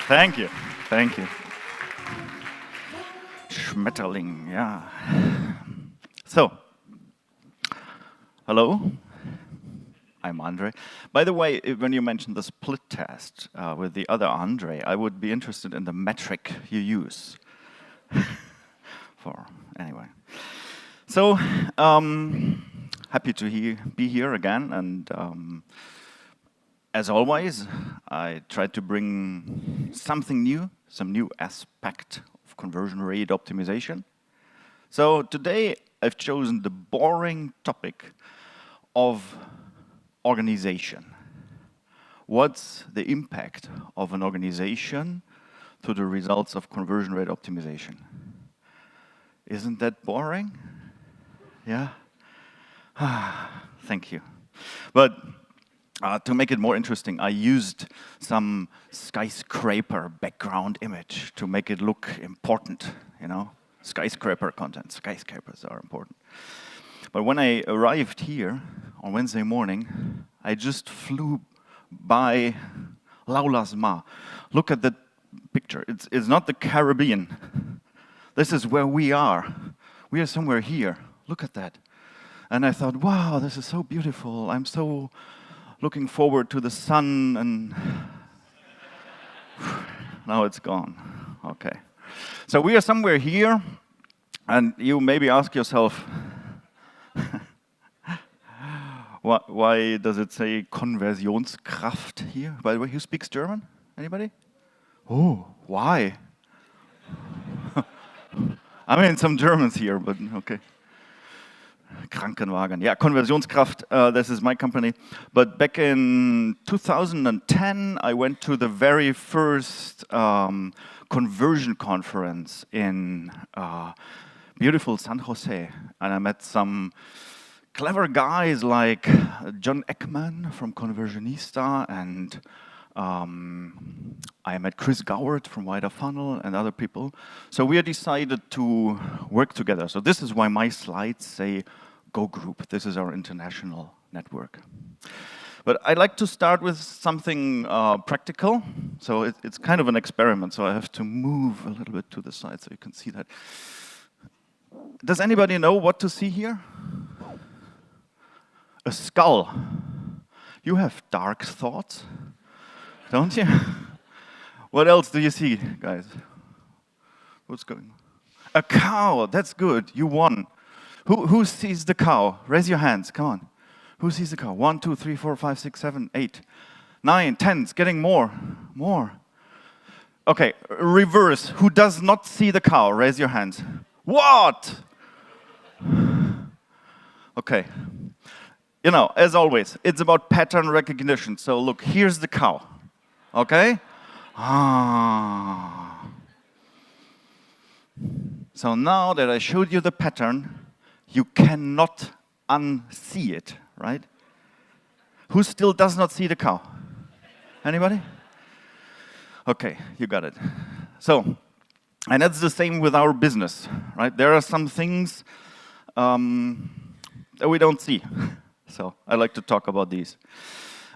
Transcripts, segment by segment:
Thank you. Thank you. Schmetterling, yeah. So, hello. I'm André. By the way, when you mentioned the split test with the other André, I would be interested in the metric you use. Anyway. So, happy to be here again, and as always, I tried to bring something new, some new aspect of conversion rate optimization. So today, I've chosen the boring topic of organization. What's the impact of an organization to the results of conversion rate optimization? Isn't that boring? Yeah? Thank you. But to make it more interesting, I used some skyscraper background image to make it look important, you know? Skyscraper content. Skyscrapers are important. But when I arrived here on Wednesday morning, I just flew by Laulas Ma. Look at that picture. It's not the Caribbean. This is where we are. We are somewhere here. Look at that. And I thought, wow, this is so beautiful. I'm so looking forward to the sun, and now it's gone. Okay. So we are somewhere here, and you maybe ask yourself, why does it say Konversionskraft here? By the way, who speaks German? Anybody? Oh, why? I mean, some Germans here, but okay. Krankenwagen. Yeah, Konversionskraft, this is my company. But back in 2010, I went to the very first conversion conference in beautiful San Jose. And I met some clever guys like John Ekman from Conversionista, and I met Chris Goward from Wider Funnel and other people. So we decided to work together. So this is why my slides say Go Group. This is our international network. But I'd like to start with something practical. So it's kind of an experiment, so I have to move a little bit to the side so you can see that. Does anybody know what to see here? A skull. You have dark thoughts, don't you? What else do you see, guys? What's going on? A cow. That's good. You won. Who sees the cow? Raise your hands. Come on. Who sees the cow? 1, 2, 3, 4, 5, 6, 7, 8, 9, 10. It's getting more. More. Okay, reverse. Who does not see the cow? Raise your hands. What? Okay. You know, as always, it's about pattern recognition. So look, here's the cow. Okay? So now that I showed you the pattern, you cannot unsee it, right? Who still does not see the cow? Anybody? Okay, you got it. So, and that's the same with our business, right? There are some things that we don't see. So I like to talk about these.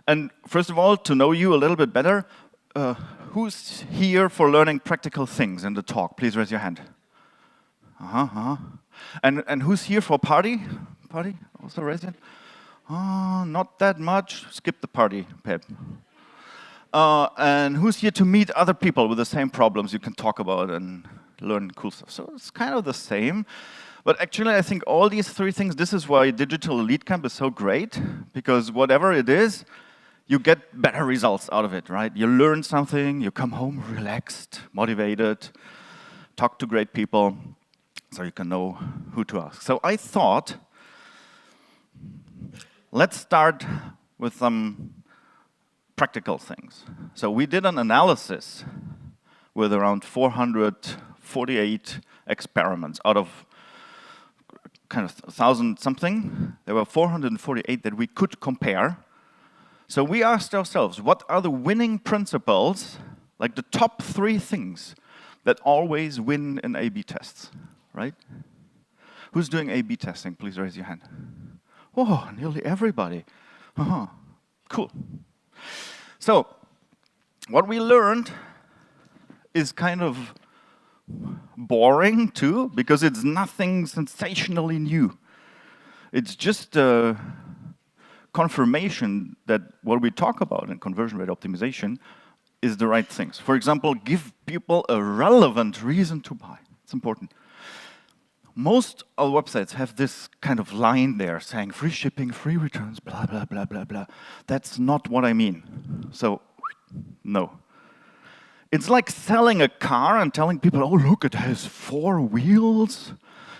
And first of all, to know you a little bit better, who's here for learning practical things in the talk? Please raise your hand. And who's here for party? Party? Also raise your hand. Not that much. Skip the party, Pep. And who's here to meet other people with the same problems you can talk about and learn cool stuff? So it's kind of the same. But actually, I think all these three things, this is why Digital Elite Camp is so great, because whatever it is, you get better results out of it, right? You learn something, you come home relaxed, motivated, talk to great people, so you can know who to ask. So I thought, let's start with some practical things. So we did an analysis with around 448 experiments out of kind of 1,000 something. There were 448 that we could compare. So we asked ourselves, what are the winning principles, like the top 3 things that always win in A/B tests, right? Who's doing A/B testing? Please raise your hand. Oh, nearly everybody. Cool. So what we learned is kind of boring too, because it's nothing sensationally new. It's just a confirmation that what we talk about in conversion rate optimization is the right things. For example, give people a relevant reason to buy. It's important. Most of websites have this kind of line there saying free shipping, free returns, blah, blah, blah, blah, blah. That's not what I mean. So, no. It's like selling a car and telling people, oh, look, it has 4 wheels.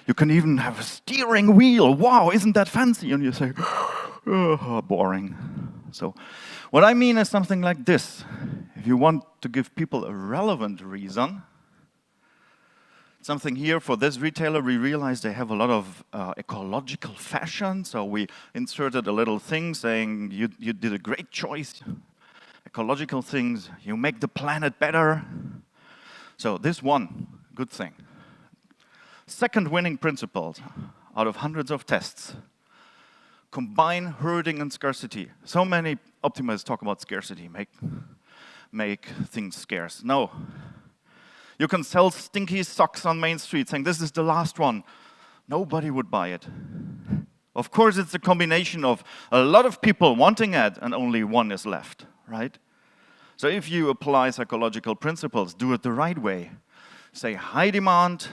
You can even have a steering wheel. Wow, isn't that fancy? And you say, oh, boring. So what I mean is something like this. If you want to give people a relevant reason, something here for this retailer, we realized they have a lot of ecological fashion. So we inserted a little thing saying, you did a great choice. Ecological things, you make the planet better. So this one, good thing. Second winning principle out of hundreds of tests. Combine herding and scarcity. So many optimists talk about scarcity, make things scarce. No. You can sell stinky socks on Main Street saying this is the last one. Nobody would buy it. Of course, it's a combination of a lot of people wanting it and only one is left, right? So if you apply psychological principles, do it the right way. Say high demand,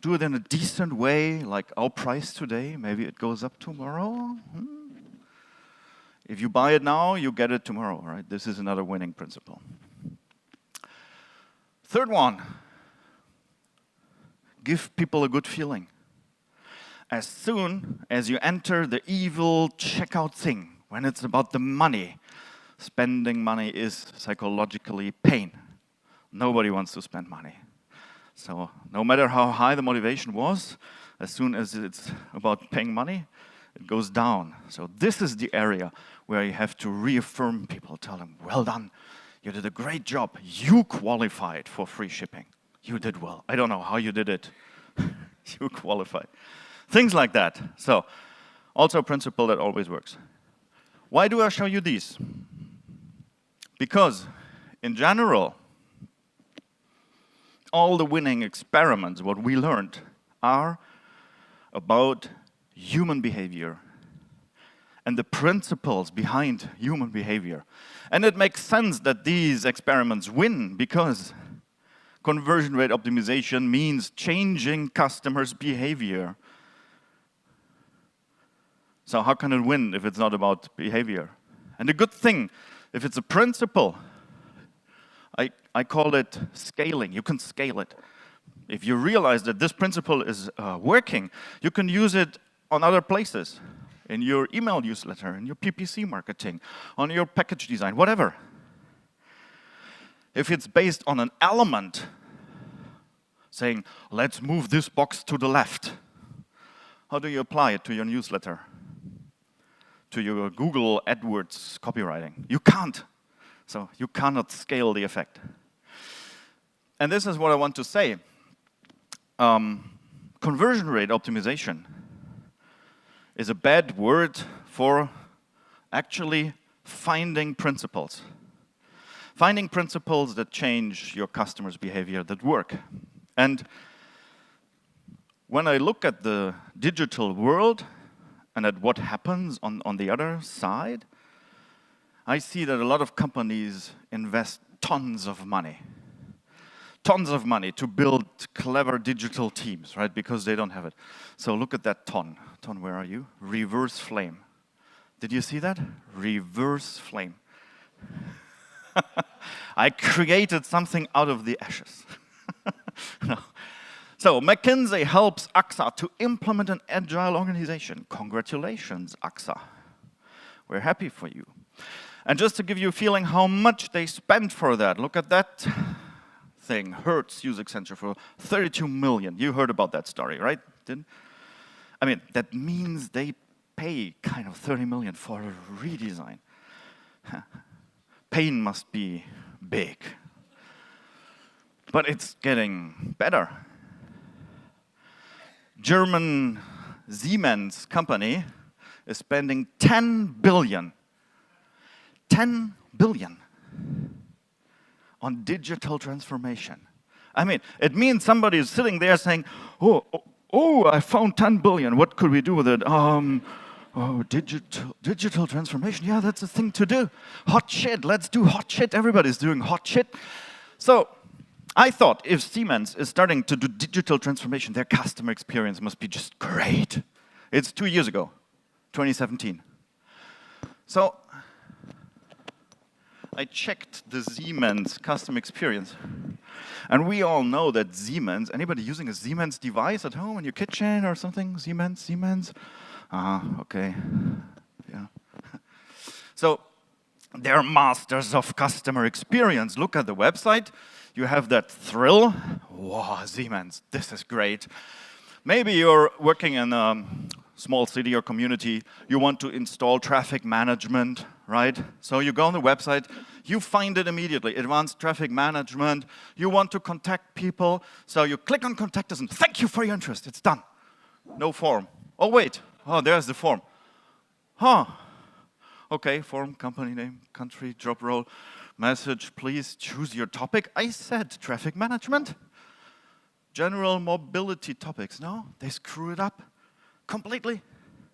do it in a decent way, like our price today, maybe it goes up tomorrow. If you buy it now, you get it tomorrow, right? This is another winning principle. Third one, give people a good feeling. As soon as you enter the evil checkout thing, when it's about the money, spending money is psychologically pain. Nobody wants to spend money. So no matter how high the motivation was, as soon as it's about paying money, it goes down. So this is the area where you have to reaffirm people, tell them, well done, you did a great job, you qualified for free shipping. You did well. I don't know how you did it. You qualified. Things like that. So also a principle that always works. Why do I show you these? Because in general, all the winning experiments, what we learned, are about human behavior and the principles behind human behavior. And it makes sense that these experiments win because conversion rate optimization means changing customers' behavior. So how can it win if it's not about behavior? And the good thing, if it's a principle, I call it scaling. You can scale it. If you realize that this principle is working, you can use it on other places, in your email newsletter, in your PPC marketing, on your package design, whatever. If it's based on an element, saying, let's move this box to the left, how do you apply it to your newsletter? To your Google AdWords copywriting? You can't. So you cannot scale the effect. And this is what I want to say. Conversion rate optimization is a bad word for actually finding principles. Finding principles that change your customers' behavior that work. And when I look at the digital world and at what happens on the other side, I see that a lot of companies invest tons of money to build clever digital teams, right? Because they don't have it. So look at that ton. Ton, where are you? Reverse flame. Did you see that? Reverse flame. I created something out of the ashes. No. So McKinsey helps AXA to implement an agile organization. Congratulations, AXA. We're happy for you. And just to give you a feeling how much they spent for that, look at that thing, Hertz User Accenture for 32 million. You heard about that story, right? I mean, that means they pay kind of 30 million for a redesign. Pain must be big. But it's getting better. German Siemens company is spending 10 billion on digital transformation. I mean, it means somebody is sitting there saying, oh, I found 10 billion. What could we do with it? Digital transformation. Yeah, that's a thing to do. Hot shit. Let's do hot shit. Everybody's doing hot shit. So I thought if Siemens is starting to do digital transformation, their customer experience must be just great. It's 2 years ago, 2017. So I checked the Siemens customer experience. And we all know that Siemens, anybody using a Siemens device at home in your kitchen or something? Siemens? Okay, yeah. So they're masters of customer experience. Look at the website. You have that thrill. Wow, Siemens, this is great. Maybe you're working in a small city or community. You want to install traffic management, right? So you go on the website. You find it immediately. Advanced traffic management. You want to contact people. So you click on contact us and thank you for your interest. It's done. No form. Oh, wait. Oh, there's the form. Huh. Okay, form, company name, country, job role, message, please choose your topic. I said traffic management. General mobility topics. No, they screw it up completely.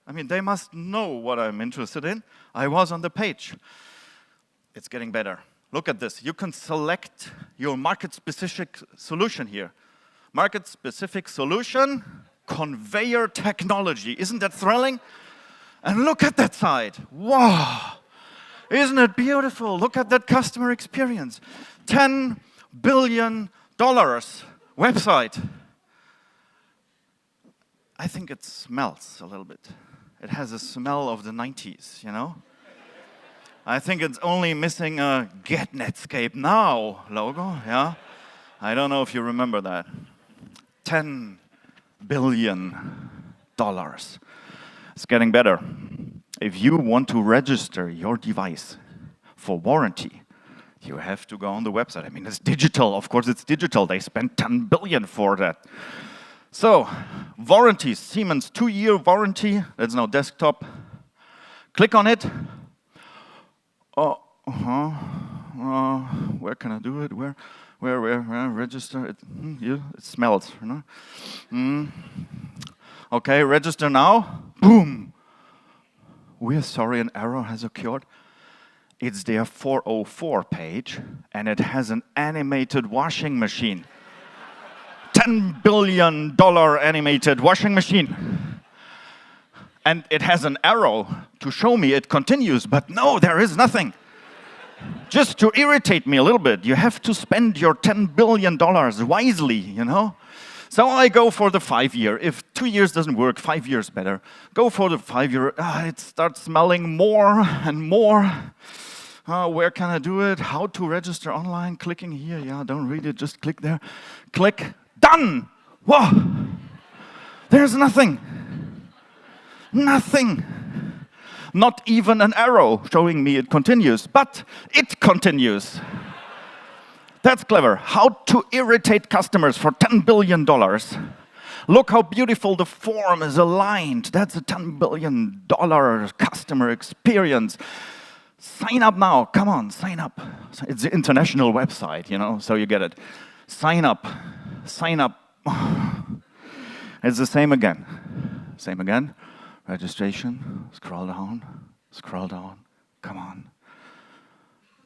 I mean, they must know what I'm interested in. I was on the page. It's getting better. Look at this. You can select your market-specific solution here. Market-specific solution, conveyor technology. Isn't that thrilling? And look at that side. Wow. Isn't it beautiful? Look at that customer experience. $10 billion website. I think it smells a little bit. It has a smell of the 90s, you know? I think it's only missing a Get Netscape Now logo, yeah? I don't know if you remember that. $10 billion. It's getting better. If you want to register your device for warranty, you have to go on the website. I mean, it's digital. Of course, it's digital. They spent $10 billion for that. So, warranty, Siemens 2-year warranty. That's now desktop. Click on it. Where can I do it? Where? Register it. It smells. You know? Okay, register now. Boom. We're sorry, an error has occurred. It's their 404 page, and it has an animated washing machine. $10 billion animated washing machine. And it has an arrow to show me it continues, but no, there is nothing. Just to irritate me a little bit, you have to spend your $10 billion wisely, you know? So I go for the 5-year. If 2 years doesn't work, 5 years better. Go for the 5-year. It starts smelling more and more. Where can I do it? How to register online? Clicking here. Yeah, don't read it. Just click there. Click. Done! Whoa! There's nothing. Nothing. Not even an arrow showing me it continues, but it continues. That's clever. How to irritate customers for $10 billion. Look how beautiful the form is aligned. That's a $10 billion customer experience. Sign up now. Come on, sign up. It's an international website, you know, so you get it. Sign up. Sign up. It's the same again. Same again. Registration. Scroll down. Scroll down. Come on.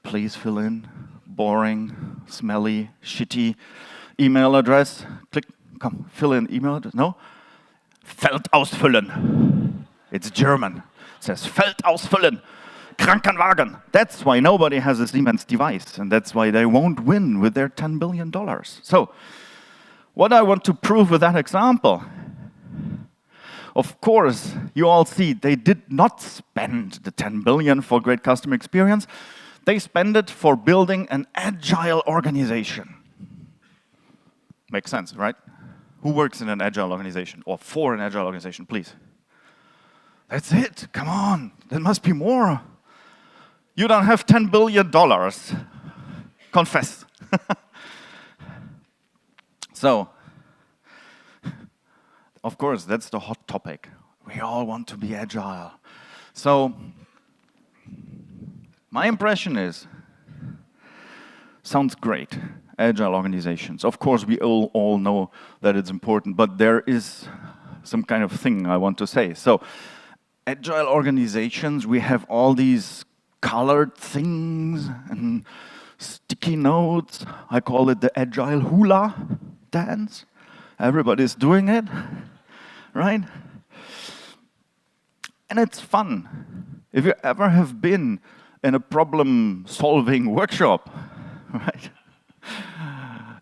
Please fill in. Boring, smelly, shitty email address. Click, come, fill in email address. No? Feld ausfüllen. It's German. It says Feld ausfüllen. Krankenwagen. That's why nobody has a Siemens device, and that's why they won't win with their $10 billion. So, what I want to prove with that example, of course, you all see they did not spend the $10 billion for great customer experience. They spend it for building an agile organization. Makes sense, right? Who works in an agile organization or for an agile organization, please? That's it. Come on. There must be more. You don't have $10 billion. Confess. So, of course, that's the hot topic. We all want to be agile. So, my impression is sounds great, agile organizations. Of course, we all know that it's important, but there is some kind of thing I want to say. So, agile organizations, we have all these colored things and sticky notes. I call it the agile hula dance. Everybody's doing it, right? And it's fun. If you ever have been in a problem-solving workshop, right?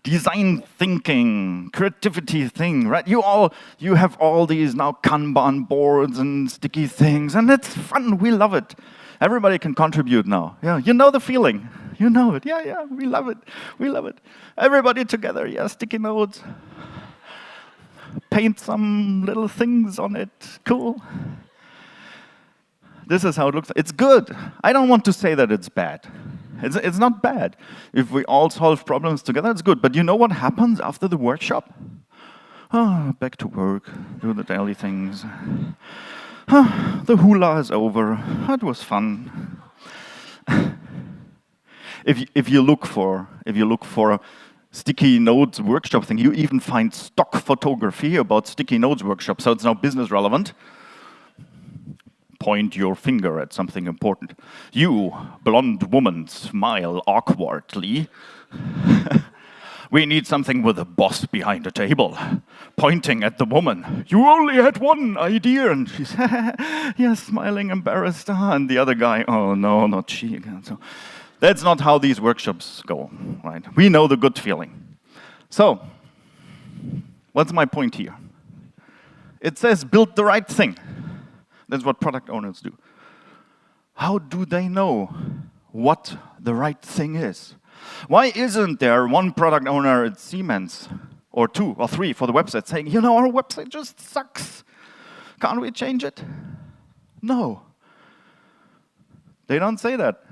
Design thinking, creativity thing, right? You have all these now Kanban boards and sticky things, and it's fun. We love it. Everybody can contribute now. Yeah, you know the feeling. You know it. Yeah, we love it. We love it. Everybody together. Yeah, sticky notes. Paint some little things on it. Cool. This is how it looks. It's good. I don't want to say that it's bad. It's not bad. If we all solve problems together, it's good. But you know what happens after the workshop? Back to work, do the daily things. The hula is over. It was fun. If you look for a sticky notes workshop thing, you even find stock photography about sticky notes workshop, so it's now business relevant. Point your finger at something important. You, blonde woman, smile awkwardly. We need something with a boss behind the table, pointing at the woman. You only had one idea, and she's yeah, smiling, embarrassed. And the other guy, oh no, not she again. So that's not how these workshops go, right? We know the good feeling. So, what's my point here? It says build the right thing. That's what product owners do. How do they know what the right thing is? Why isn't there one product owner at Siemens, or 2 or 3 for the website saying, you know, our website just sucks. Can't we change it? No. They don't say that.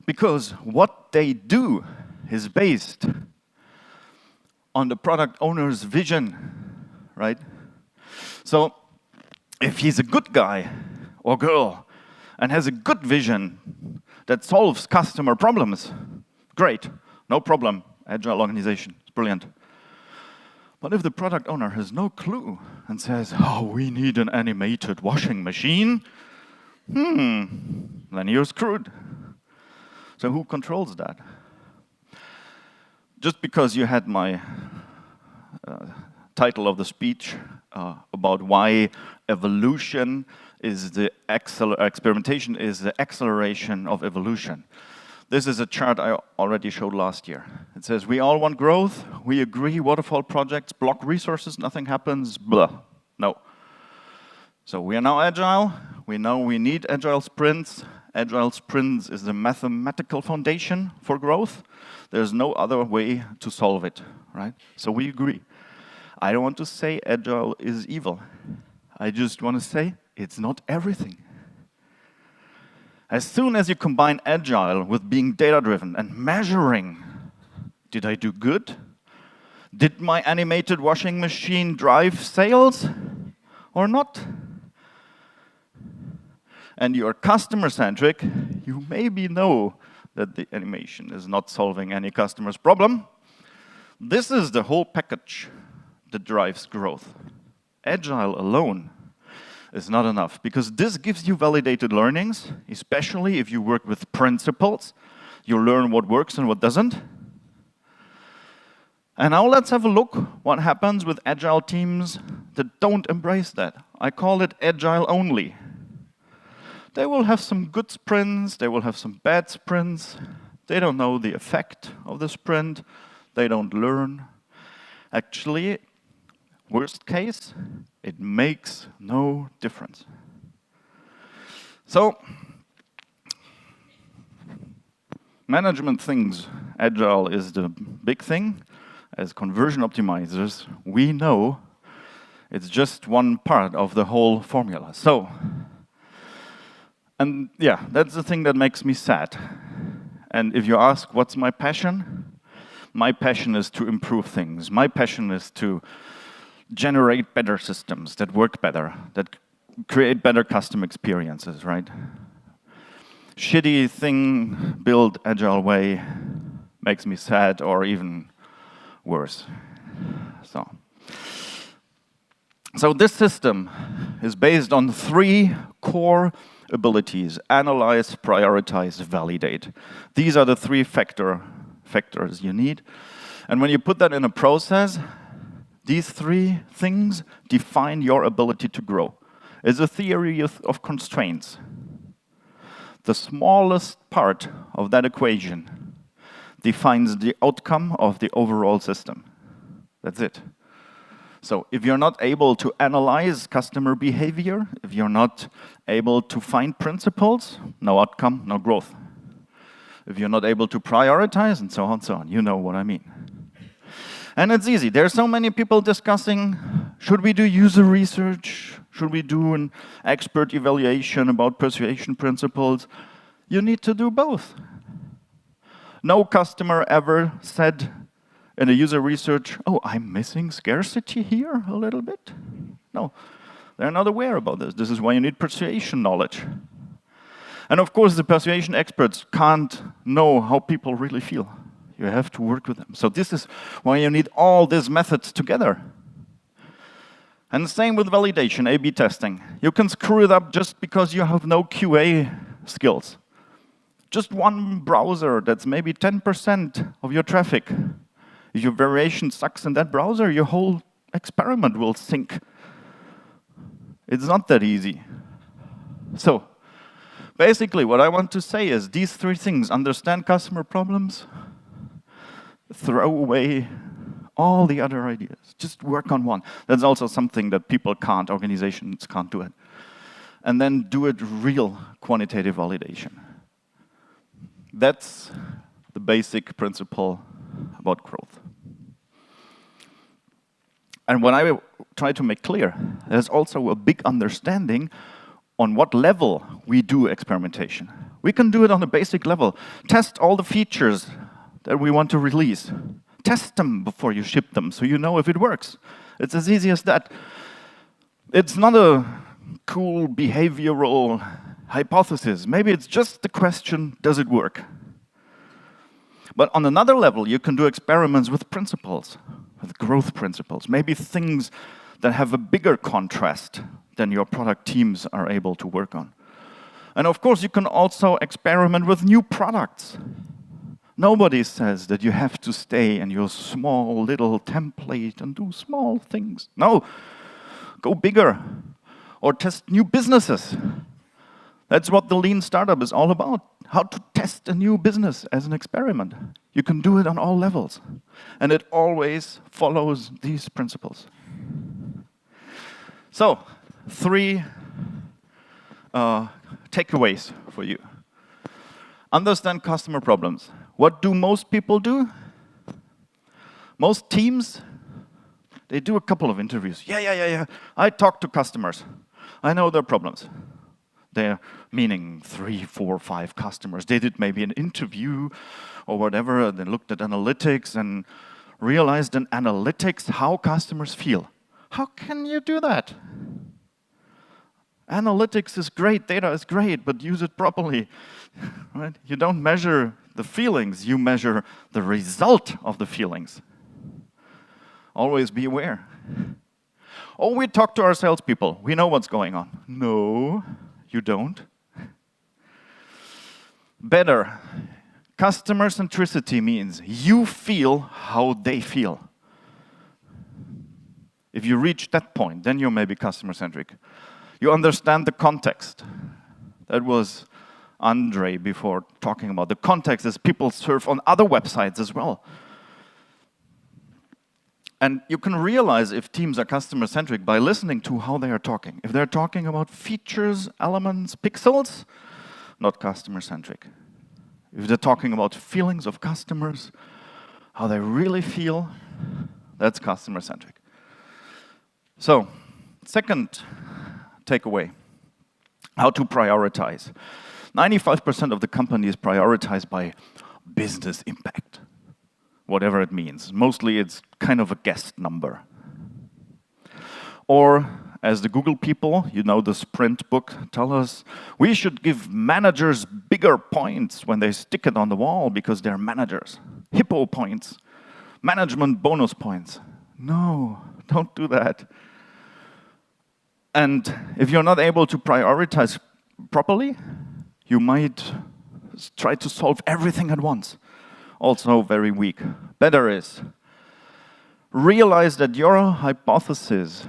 Because what they do is based on the product owner's vision, right? So, if he's a good guy or girl and has a good vision that solves customer problems, great, no problem, agile organization, it's brilliant. But if the product owner has no clue and says, oh, we need an animated washing machine, then you're screwed. So who controls that? Just because you had my title of the speech about why evolution is the experimentation is the acceleration of evolution. This is a chart I already showed last year. It says we all want growth, we agree waterfall projects block resources, nothing happens, blah. No. So we are now agile, we know we need agile sprints. Agile sprints is the mathematical foundation for growth. There's no other way to solve it, right? So we agree. I don't want to say agile is evil. I just want to say it's not everything. As soon as you combine agile with being data-driven and measuring, did I do good? Did my animated washing machine drive sales or not? And you're customer-centric, you maybe know that the animation is not solving any customer's problem. This is the whole package that drives growth. Agile alone is not enough, because this gives you validated learnings, especially if you work with principles. You learn what works and what doesn't. And now let's have a look what happens with agile teams that don't embrace that. I call it agile only. They will have some good sprints, they will have some bad sprints. They don't know the effect of the sprint. They don't learn. Actually, worst case, it makes no difference. So, management thinks agile is the big thing. As conversion optimizers, we know it's just one part of the whole formula. So, and yeah, that's the thing that makes me sad. And if you ask, what's my passion? My passion is to improve things. My passion is to generate better systems that work better, that create better custom experiences, right? shitty thing built agile way makes me sad or even worse. So this system is based on 3 core abilities: analyze, prioritize, validate. These are the 3 factors you need. And when you put that in a process, these 3 things define your ability to grow. It's a theory of constraints. The smallest part of that equation defines the outcome of the overall system. That's it. So if you're not able to analyze customer behavior, if you're not able to find principles, no outcome, no growth. If you're not able to prioritize, and so on, you know what I mean. And it's easy. There are so many people discussing, should we do user research? Should we do an expert evaluation about persuasion principles? You need to do both. No customer ever said in a user research, oh, I'm missing scarcity here a little bit. No, they're not aware about this. This is why you need persuasion knowledge. And of course, the persuasion experts can't know how people really feel. You have to work with them. So this is why you need all these methods together. And the same with validation, A/B testing. You can screw it up just because you have no QA skills. Just one browser that's maybe 10% of your traffic. If your variation sucks in that browser, your whole experiment will sink. It's not that easy. So, basically, what I want to say is these 3 things: understand customer problems, throw away all the other ideas. Just work on one. That's also something that people can't, organizations can't do it. And then do it real quantitative validation. That's the basic principle about growth. And what I try to make clear, there's also a big understanding on what level we do experimentation. We can do it on a basic level. Test all the features that we want to release. Test them before you ship them so you know if it works. It's as easy as that. It's not a cool behavioral hypothesis. Maybe it's just the question, does it work? But on another level, you can do experiments with principles, with growth principles, maybe things that have a bigger contrast than your product teams are able to work on. And of course, you can also experiment with new products. Nobody says that you have to stay in your small little template and do small things. No, go bigger or test new businesses. That's what the lean startup is all about, how to test a new business as an experiment. You can do it on all levels, and it always follows these principles. So, 3 takeaways for you. Understand customer problems. What do most people do? Most teams, they do a couple of interviews. Yeah. I talk to customers. I know their problems. They're meaning 3, 4, 5 customers. They did maybe an interview or whatever, and they looked at analytics and realized in analytics how customers feel. How can you do that? Analytics is great, data is great, but use it properly. Right? You don't measure the feelings, you measure the result of the feelings. Always be aware. Oh, we talk to our salespeople. We know what's going on. No, you don't. Better. Customer centricity means you feel how they feel. If you reach that point, then you're maybe customer-centric. You understand the context. That was André before talking about. The context is people surf on other websites as well. And you can realize if teams are customer-centric by listening to how they are talking. If they're talking about features, elements, pixels, not customer-centric. If they're talking about feelings of customers, how they really feel, that's customer-centric. So, second takeaway, how to prioritize. 95% of the companies prioritize by business impact, whatever it means. Mostly it's kind of a guessed number. Or, as the Google people, you know the Sprint book, tell us, we should give managers big bigger points when they stick it on the wall because they're managers. Hippo points, management bonus points. No, don't do that. And if you're not able to prioritize properly, you might try to solve everything at once. Also very weak. Better is, realize that your hypothesis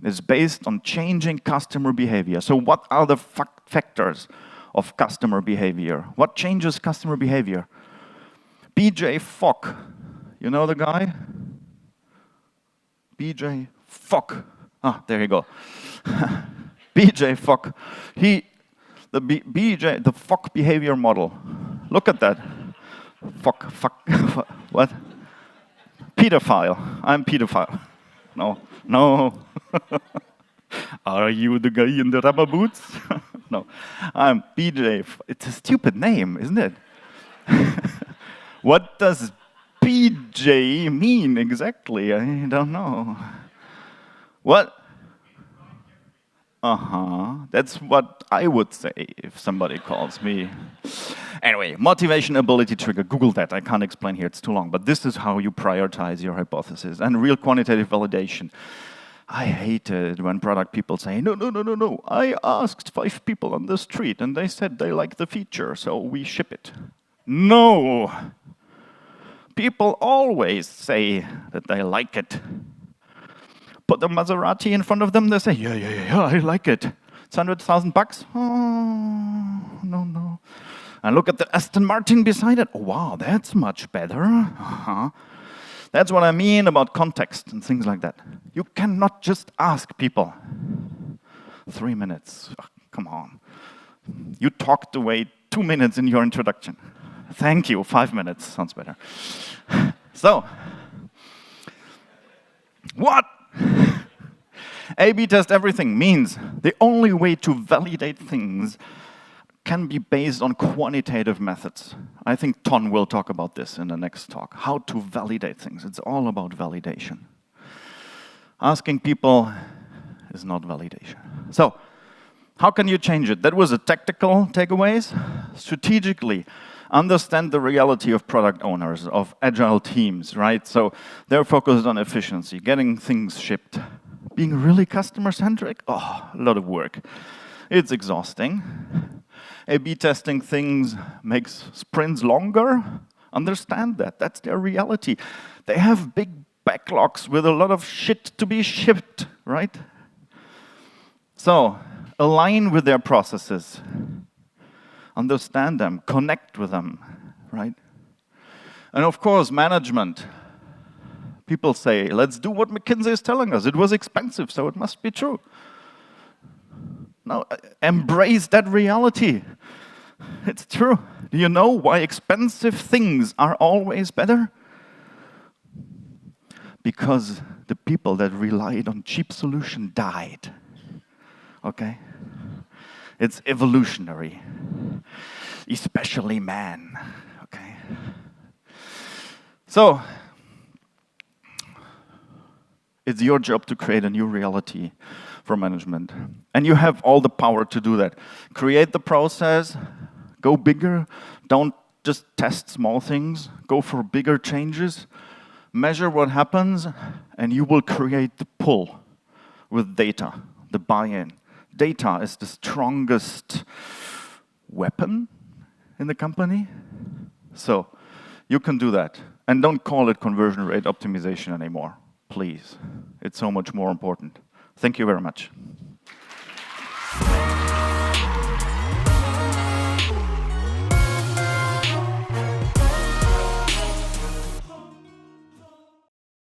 is based on changing customer behavior. So what are the factors of customer behavior? What changes customer behavior? BJ Fogg, you know the guy? BJ Fogg. Ah, there you go. BJ Fogg. The Fogg behavior model. Look at that. Fogg, what? Pedophile. I'm pedophile. No. Are you the guy in the rubber boots? No. I'm BJ. It's a stupid name, isn't it? What does BJ mean exactly? I don't know. What? That's what I would say if somebody calls me. Anyway, motivation, ability, trigger. Google that. I can't explain here. It's too long. But this is how you prioritize your hypothesis. And real quantitative validation. I hate it when product people say, no. I asked 5 people on the street, and they said they like the feature, so we ship it. No! People always say that they like it. Put the Maserati in front of them, they say, yeah, I like it. It's $100,000. Oh, no. And look at the Aston Martin beside it. Oh, wow, that's much better. That's what I mean about context and things like that. You cannot just ask people. 3 minutes, oh, come on. You talked away 2 minutes in your introduction. Thank you, 5 minutes, sounds better. So, what? A/B test everything means the only way to validate things can be based on quantitative methods. I think Ton will talk about this in the next talk, how to validate things. It's all about validation. Asking people is not validation. So, how can you change it? That was a tactical takeaways. Strategically, understand the reality of product owners, of agile teams, right? So they're focused on efficiency, getting things shipped. Being really customer-centric, a lot of work. It's exhausting. A/B testing things makes sprints longer. Understand that. That's their reality. They have big backlogs with a lot of shit to be shipped, right? So, align with their processes. Understand them, connect with them, right? And of course, management. People say, let's do what McKinsey is telling us. It was expensive, so it must be true. Now, embrace that reality. It's true. Do you know why expensive things are always better? Because the people that relied on cheap solution died. Okay? It's evolutionary. Especially man. Okay? So, it's your job to create a new reality for management. And you have all the power to do that. Create the process, go bigger, don't just test small things, go for bigger changes, measure what happens, and you will create the pull with data, the buy-in. Data is the strongest weapon in the company. So you can do that. And don't call it conversion rate optimization anymore, please. It's so much more important. Thank you very much.